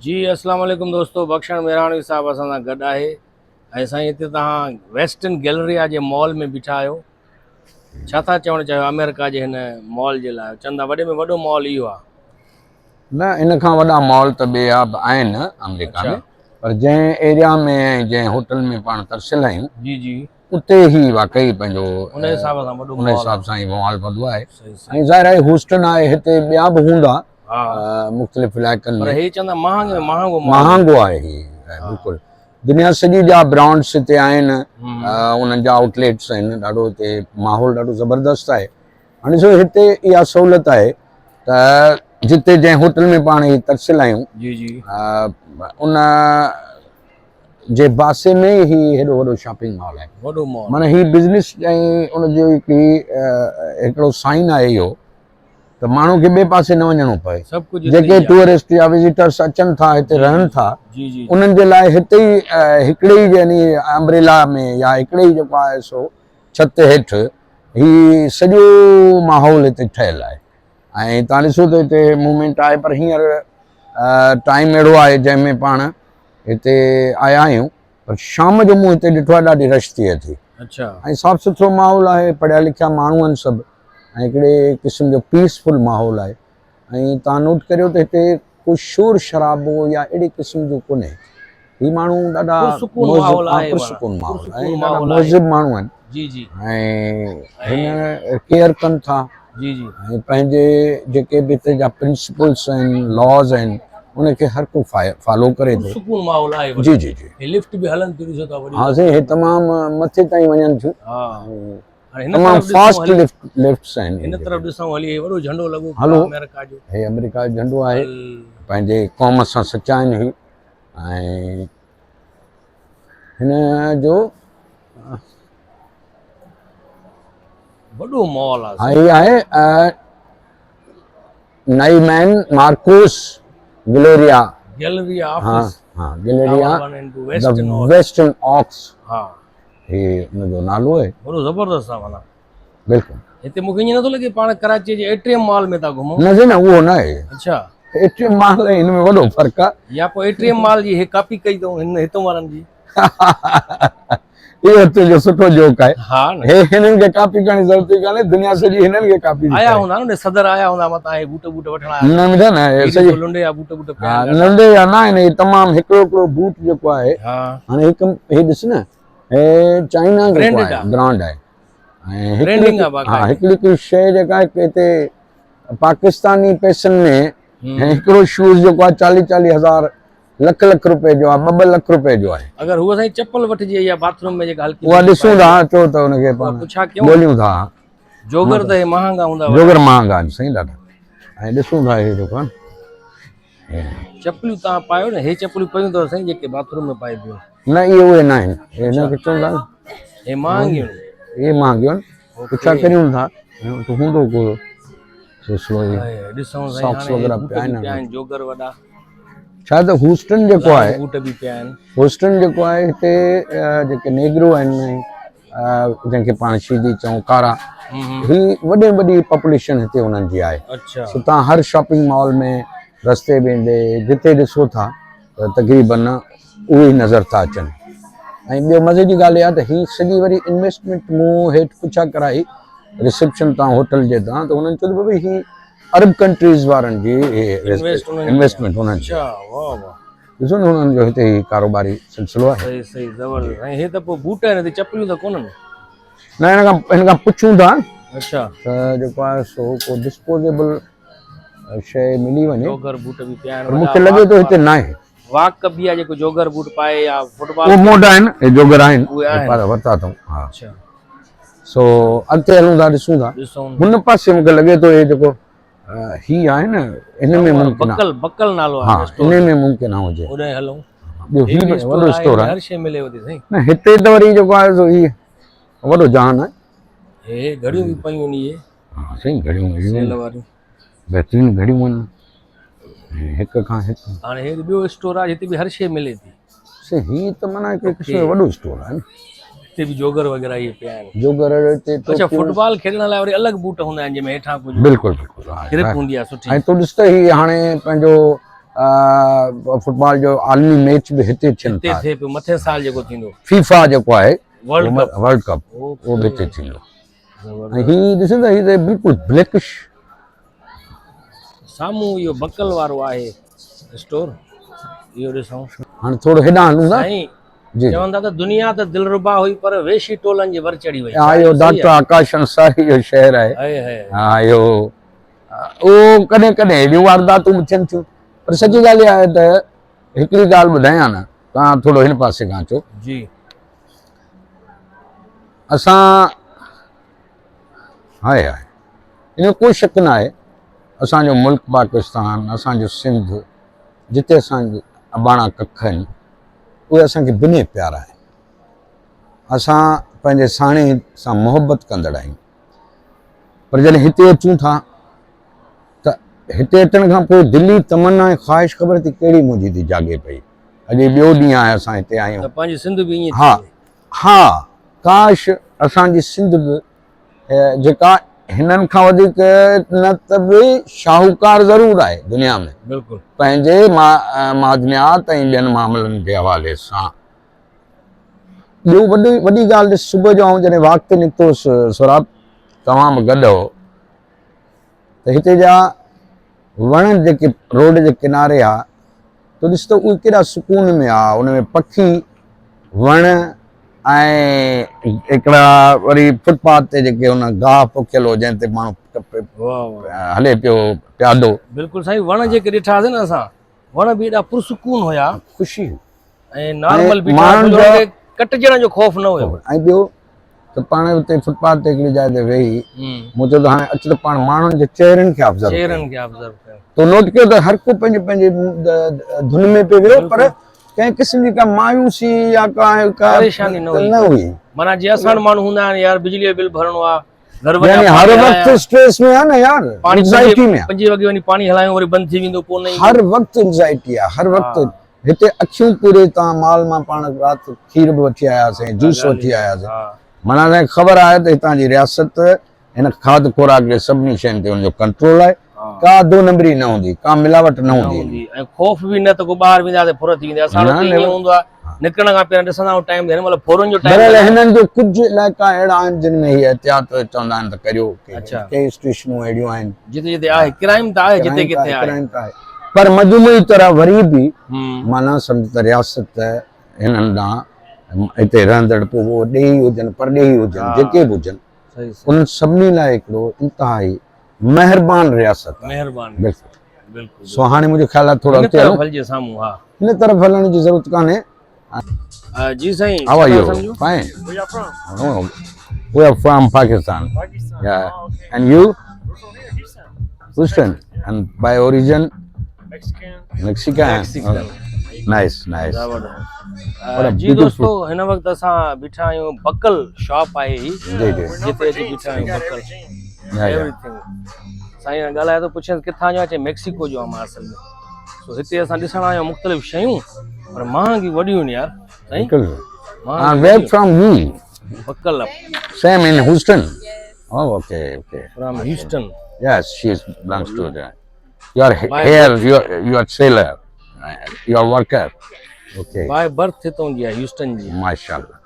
जी अस्सलाम वालेकुम दोस्तों, बख्शण मेहराणी साहब असां सां गॾु आहे ऐं साईं हिते तव्हां वेस्टर्न गैलरिया जे मॉल में बीठा आहियो। छा था चवणु चाहियो अमेरिका जे हिन मॉल जे लाइ? चवंदा वॾे में वॾो मॉल इहो आहे। न इन खां वॾा मॉल त ॿिया बि आहिनि अमेरिका अच्छा। में, पर जंहिं एरिया में ऐं जंहिं होटल में पाण तरसियल आहियूं जी जी। उते ई वाकई पंहिंजो उन हिसाब सां वॾो उन मॉल हिसाब आहे। सां ई मॉल वॾो आहे। सही ऐं सही। ज़ाहिर आहे ह्यूस्टन आहे, हिते ॿिया बि हूंदा हा। मुख़्तलिफ़ इलाइक़नि पर में। हे चवंदा महांगो महांगो मॉल महांगो आहे हीउ बिल्कुलु। दुनिया सॼी जा ब्रांड्स हिते आहिनि, उन्हनि जा आउटलेट्स आहिनि। ॾाढो हिते माहौल ॾाढो ज़बरदस्तु आहे। हाणे ॾिसो हिते इहा सहूलियत आहे त जिते जंहिं होटल में पाण ई तरसियल आहियूं जी जी। उन जे पासे में ई हेॾो वॾो शॉपिंग मॉल आहे। वॾो मॉल माना हीउ बिज़नेस ऐं उनजो हिकिड़ो साइन आहे इहो त माण्हू खे ॿिए पासे न वञिणो पए। सभु कुझु हिते जेके ई आहे। टूरिस्ट या विज़िटर्स अचनि था हिते रहनि था, जी जी। उन्हनि जे लाइ हिते ई हिकिड़े ई यानी अम्ब्रेला में या हिकिड़े ई जेको आहे सो छत हेठि ही सॼो माहौल हिते ठहियलु आहे। ऐं तव्हां ॾिसो त हिते मूवमेंट आहे, पर हींअर टाइम अहिड़ो आहे जंहिंमें पाण हिते आया आहियूं, पर शाम जो मूं हिते ॾिठो आहे ॾाढी रश थिए थी। अच्छा। ऐं साफ़ु सुथिरो माहौल आहे, पढ़िया लिखिया माण्हू आहिनि सभु, ऐं हिकिड़े क़िस्म जो पीसफुल माहौल आहे। ऐं तव्हां नोट करियो त हिते को शोर शराबो या अहिड़े क़िस्म जो कोन्हे। ही माण्हू ॾाढा पुरसुकून माहौल आहे, पुरसुकून माहौल आहे, पुरसुकून ॾाढा माहौल आहे। मुहज़िब माण्हू आहिनि जी जी। ऐं हिन केयर कनि था। जी जी। ऐं पंहिंजे जेके बि हिते जा प्रिंसिपल्स आहिनि, लॉज आहिनि, उनखे हर को फॉलो करे थो। सुकून माहौल आहे। जी जी जी। हे लिफ्ट बि हलन थियूं, ॾिसो था वॾी। हाँ साईं, हे तमामु मथे ताईं वञनि थियूं। हां। हिन तमामु तरफ़ फास्ट लिफ्ट्स आहिनि। हिन तरफ़ ॾिसूं हली, हे वॾो झंडो लॻो हलो, अमेरिका जो। हे अमेरिका जो झंडो आहे, पंहिंजे क़ौम सां सचा आहिनि ही। ऐं हिन जो वॾो मॉल हाँ ये आहे नाइमैन मार्कोस गैलेरिया। गैलरिया हाँ ऑफिस। हाँ, गैलेरिया द वेस्टर्न ऑक्स। हाँ, हे उनजो नालो आहे। वॾो ज़बरदस्त आहे माना। बिल्कुलु। हिते मूंखे ईअं नथो लॻे पाण कराची जे एटीएम मॉल में था घुमूं। न न, उहो न आहे। अच्छा। एटीएम मॉल हिन में वॾो फ़र्क़ु आहे। या पोइ एटीएम मॉल जी हे कॉपी कई अथऊं हितों वारनि जी। इहो तुंहिंजो सुठो जोक आहे। हा न। हे हिननि खे कॉपी करण जी ज़रूरत ई कान्हे, दुनिया सॼी हिननि खे कॉपी आया हूंदा न, सदर आया हूंदा मतां, हे बूट वठण आया। न मिला न सही लुंडे या बूट पिया आहिनि। नंढे या न आहिनि, हे तमामु हिकिड़ो बूट जेको आहे। हाणे हिकु हे ॾिस न, हे चाइना जेको आहे ब्रांड आहे। ऐं हिकिड़ी शइ जेका आहे हिते पाकिस्तानी पैसनि में हिकिड़ो शूज़ जेको आहे 40-40 हज़ार लख रुपए जो आहे, 2-2 लख रुपए जो आहे। अगर हुआ साईं चप्पल वठिजे या बाथरूम में जेका हल्की उहा ॾिसूं था, अचो त हुनखे पुछा क्यों ॻोल्हियूं था। जोगर त महांगा हूंदा। जोगर महांगा आहिनि साईं ॾाढा। ऐं ॾिसूं था हे जेको आहे चपलियूं तव्हां पायो न, हे चपलियूं पयूं अथव साईं जेके बाथरूम में पाए पियो। न इहे उहे न आहिनि, हे हिनखे चवंदा हे महांगियूं आहिनि। ये महांगियूं आहिनि। पुछा करियूं था त हूंदो को सिलसिलो ॾिसूं सॉक्स वग़ैरह पिया आहिनि जोगर वॾा। छा त ह्यूस्टन जेको आहे, बूट बि पिया आहिनि। ह्यूस्टन जेको आहे हिते जेके नेगरो आहिनि, जंहिंखे पाण शीदी चऊं, कारा, ही वॾी पॉपुलेशन हिते उन्हनि जी आहे। अच्छा। तव्हां हर शॉपिंग मॉल में रस्ते वेंदे जिते ॾिसो था त तक़रीबन उहे ई नज़र था अचनि। ऐं ॿियो मज़े जी ॻाल्हि इहा त हीअ सॼी वरी इन्वेस्टमेंट मूं हेठि पुछा कराई रिसेप्शन तां होटल जे तां, त हुननि चयो त भई हीअ अरब कंट्रीज़ वारनि जी इन्वेस्टमेंट हुननि जी। ॾिसो न हुननि जो हिते ही कारोबारी सिलसिलो आहे। सही सही, ज़बरदस्त। ऐं हे त पोइ बूट आहिनि, हिते चपलियूं त कोन्हनि। न, हिन खां पुछूं था। अच्छा। त जेको आहे सो को डिस्पोजेबल शइ मिली वञे। जोगर बूट बि पिया आहिनि। मूंखे लॻे थो हिते न आहे। वाक कबी आहे जेको जोगर बूट पाए या फुटबॉल उहे मोटा आहिनि, हे जोगर आहिनि, पर वरिता अथऊं। हा। अच्छा। सो अॻिते हलूं था, ॾिसूं था। हुन पासे मूंखे लॻे थो हे जेको ही आहे न, हिन में मुमकिन आहे। बक्कल नालो आहे। हा, हिन में मुमकिन आहे हुजे। ओॾे हलूं। ॿियो ही वॾो स्टोर आहे। हर शइ मिलेव थी साईं। न हिते त वरी जेको आहे सो ही वॾो जहान आहे। हे घड़ियूं बि पयूं आहिनि इहे। हा साईं, घड़ियूं सेल वारियूं बहितरीन घड़ियूं आहिनि, हिक खां हिकु। हाणे हे ॿियो स्टोर आहे जिते बि हर शइ मिले थी। साईं ही त माना हिकिड़े क़िस्म जो वॾो स्टोर आहे न। हिते बि जोगर वग़ैरह इहे पिया आहिनि। जोगर हिते अच्छा, फुटबॉल खेॾण लाइ वरी अलॻि बूट हूंदा आहिनि जंहिंमें हेठां कुझु बिल्कुलु बिल्कुलु ग्रिप हूंदी आहे सुठी। ऐं तूं ॾिस त ही हाणे पंहिंजो फुटबॉल जो आलमी मैच भी हिते थियनि हिते था। थिए पियो मथे साल जेको थींदो फीफा जेको आहे वर्ल्ड कप वर्ल्ड कप उहो बि हिते थींदो। ऐं हीअ ॾिसो त हीअ बिल्कुलु ब्लैकिश। साम्हूं इहो बकल वारो आहे स्टोर, इहो ॾिसूं हाणे थोरो हेॾां हलूं था। साईं। जी चवंदा त दुनिया त दिलरुबा हुई पर वेशी टोलनि जे वर चढ़ी वई। हा, इहो डॉक्टर आकाश अंसारी जो शहर आहे। आहे हा, इहो उहो कॾहिं कॾहिं हेॾियूं वारदातूं बि थियनि थियूं, पर सची ॻाल्हि इहा आहे त हिकिड़ी ॻाल्हि ॿुधायां न, तव्हां थोरो हिन पासे खां अचो। जी असां हाय हाय इन कोई शक न आहे, असांजो मुल्क पाकिस्तान, असांजो सिंध, जिते असांजा अबाणा कख आहिनि उहे असांखे बिने प्यारा आहिनि। असां पंहिंजे साणे सां मोहबत कंदड़ आहियूं, पर जॾहिं हिते अचूं था त हिते अचण खां पोइ दिली तमन्ना ऐं ख़्वाहिश ख़बर थी कहिड़ी मुंहिंजी थी जागे पई। अॼु ॿियो ॾींहुं आहे असां हिते आहियूं। त पंहिंजी सिंध बि ईअं हा हा, काश असांजी सिंध बि जेका हिननि खां वधीक न त बि शाहूकार ज़रूरु आहे दुनिया में बिल्कुलु पंहिंजे मादनियात ऐं ॿियनि मामलनि जे हवाले सां। ॿियो वॾी ॻाल्हि ॾिस, सुबुह जो आउं जॾहिं वॉक ते निकितोसि सुराब, तव्हां बि गॾु हो, त हिते जा वण जेके रोड जे किनारे आहे त ॾिस त उहे केॾा सुकून में आहे। उन में पखी, वण ऐं हिकिड़ा वरी फुटपाथ ते जेके हुन गाह पोखियल हो जंहिं ते माण्हू हले पियो प्यादो। बिल्कुलु साईं। वण जेके ॾिठासीं न असां, वण बि एॾा पुरसुकून हुया ख़ुशी ऐं नॉर्मल बि माण्हुनि जो कटजण जो ख़ौफ़ न हुयो। ऐं ॿियो त पाण हुते फुटपाथ ते हिकिड़ी जाइ ते वेही मूं चयो त हाणे अच त पाण माण्हुनि जे चेहरनि खे ऑब्ज़र्व कयूं। तो नोट कयो त हर को पंहिंजे पंहिंजे धुन में पियो वियो, पर कंहिं क़िस्म जी का मायूसी या का परेशानी न हुई। माना जीअं असां माण्हू हूंदा आहिनि यार, बिजली जो बिल भरणो आहे, घर वञा हर वक़्तु स्ट्रेस में आहे न यार, एंग्जाइटी में 5 वॻे वञी पाणी हलायूं वरी बंदि थी वेंदो, पोइ नहीं हर वक़्तु एंग्जाइटी आहे, हर वक़्तु। हिते अखियूं पूरे तव्हां माल मां पाण राति खीर बि वठी आयासीं, जूस वठी आयासीं। माना असांखे ख़बर आहे त हितां जी रियासत हिन खाद खुराक जे सभिनी शयुनि ते हुनजो कंट्रोल आहे। का 2 नंबरी न हूंदी, का मिलावट न हूंदी ऐं ख़ौफ़ बि न त को ॿाहिरि वेंदासीं फुरत थी वेंदी। असां वटि ईअं हूंदो आहे, निकिरण खां पहिरियों ॾिसंदा आहियूं टाइम ते, हिन महिल फोरन जो टाइम आहे। हिननि जो कुझु इलाइक़ा अहिड़ा आहिनि जिन में हीअ एहतियात चवंदा आहिनि त करियो। कई स्टेशनूं अहिड़ियूं आहिनि जिते जिते आहे क्राइम त आहे, जिते किथे आहे, पर मजमूई तरह वरी बि माना सम्झ त रियासत हिननि ॾांहुं हिते रहंदड़ पोइ उहो ॾेही हुजनि परॾेही हुजनि जेके बि हुजनि, उन्हनि सभिनी लाइ हिकिड़ो इंतिहाई महिरबान रियासत। बिल्कुलु। सो हाणे मुंहिंजो ख़्याल आहे थोरो अॻिते हलूं। साम्हूं हा हिन तरफ़ हलण जी ज़रूरत कान्हे। जी साईं। How are you? Fine. Where you from? Oh, we are from Pakistan. Pakistan. Yeah. Oh, okay. And you? We're from here, Houston. Houston. Yeah. And by origin? Mexican. Mexican. Oh. Nice, nice. जी दोस्तों, हिन वक़्तु असां बीठा आहियूं buckle shop आहे ही, जी जी जिते अची बीठा आहियूं बकल एवरीथिंग। साईं ॻाल्हाए थो पुछनि किथां जो आहे, चए मेक्सिको जो आहे मां असल में। सो हिते असां ॾिसण आहियूं मुख़्तलिफ़ शयूं, पर महांगी वॾियूं आहिनि यार साईं। Where from you? बकल Same in Houston. Oh, okay, okay. From Houston. Yes, she belongs to there. You are here, you are sailor, you are worker. Okay. By birth हितों जी आहे, ह्यूस्टन जी। माशाल्लाह।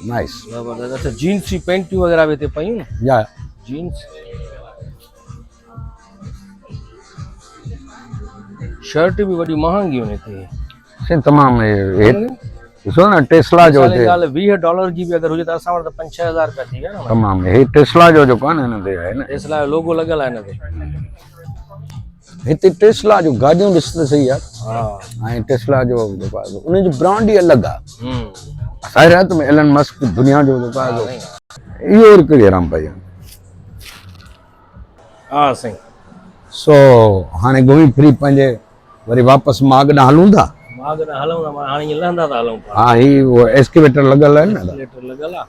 Nice. अच्छा, जीन्स जी पैंटियूं वगैरह भी हिते पयूं। Yeah. Jeans shirt भी वॾी महांगियूं आहिनि हिते। तमामु ॾिसो न टेस्ला जो $20 जी भी अगर हुजे त असां वटि त 5-6 हज़ार रुपया थी विया न। तमामु हे टेस्ला जो जेको आहे न हिन ते आहे न, टेस्ला जो लोगो लॻल आहे हिन ते। हिते टेस्ला जो गाॾियूं ॾिस त सही आहे। हा। ऐं टेस्ला जो जेको आहे उनजी ब्रांड ई अलॻि आहे। ज़ाहिर में एलन मस्क दुनिया जो जेको आहे इहो हिकिड़ी आराम पई आहे। हा साईं। सो हाणे घुमी फिरी पंहिंजे वरी वापसि माग ॾांहुं हलूं था। माग ॾांहुं हलूं था, हाणे ईअं लहंदा था हलूं। हा, ही उहो एस्केवेटर लॻल आहे न। एस्केवेटर लॻल आहे,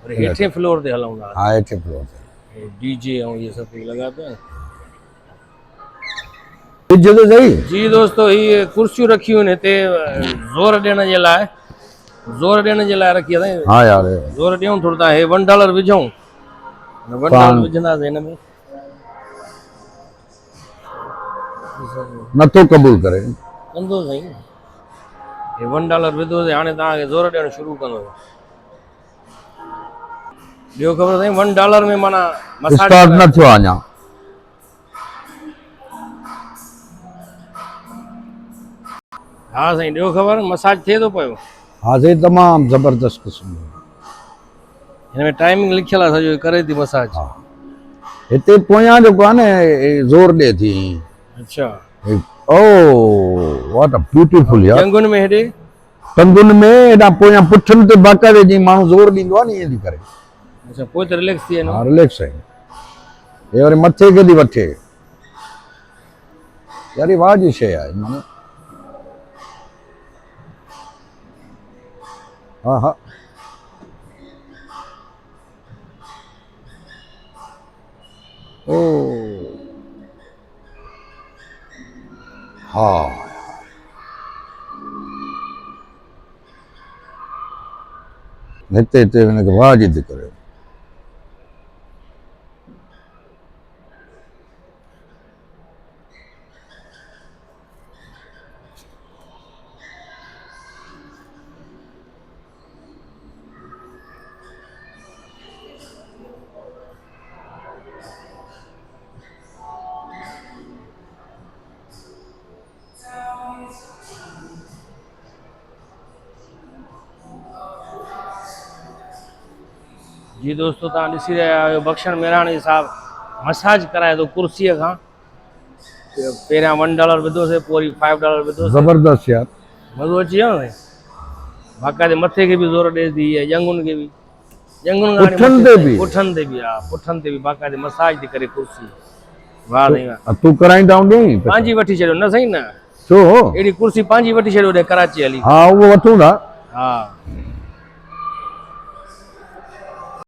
वरी हेठे फ्लोर ते हलूं था। हा, हेठे फ्लोर ते डीजे ऐं इहे सभु लॻा पिया। जी दोस्तों, ये कुर्सियूं रखियूं आहिनि हिते ज़ोर ॾियण जे लाइ, रखी आहे। हा यार, ज़ोर ॾियूं थोरो था। हे $1 विझूं, $1 विझंदासीं हिन में। नथो क़बूल करे। कंदो साईं हे $1 विधो से हाणे तव्हांखे ज़ोर ॾियणु शुरू कंदो। ॿियो ख़बर साईं $1 में माना मसाज स्टार्ट न थियो आहे अञा। हा साईं ॿियो ख़बर मसाज थिए थो पियो। हा से तमामु ज़बरदस्त क़िस्म जो। हिन में टाइमिंग लिखियल आहे सॼो करे थी मसाज। हा हिते पोयां जेको आहे न ज़ोर ॾिए थी। अच्छा ओ व्हाट अ ब्यूटीफुल यार। जंगुनि में हेॾे टंगुनि में हेॾा पोयां पुठनि ते बाक़ाइदे जीअं माण्हू ज़ोर ॾींदो आहे न ईअं थी करे। अच्छा पोइ त रिलैक्स थी वेंदो। हा रिलैक्स आहे। हे वरी मथे खे थी वठे यार ई वाह जी शइ आहे माना। हा हा ओ हा हिते हिते हिनखे वाह जी थी करे। जी दोस्तों तव्हां ॾिसी रहिया आहियो बख्शण मेराणी साहब मसाज कराए थो कुर्सीअ खां। पहिरियां $1 विधोसीं पोइ वरी $5 विधोसीं। ज़बरदस्त यार। मज़ो अची वियो न बाक़ाइदे मथे खे बि ज़ोर ॾिए थी जंगुनि खे बि जंगुनि खां पुठनि ते बि। पुठनि ते बि हा पुठनि ते बि बाक़ाइदे मसाज थी करे कुर्सी। वाह साईं वाह। तूं कराईंदा हूंदे पंहिंजी वठी छॾियो न साईं न छो अहिड़ी कुर्सी पंहिंजी वठी छॾियो होॾे कराची हली। हा उहो वठूं था। हा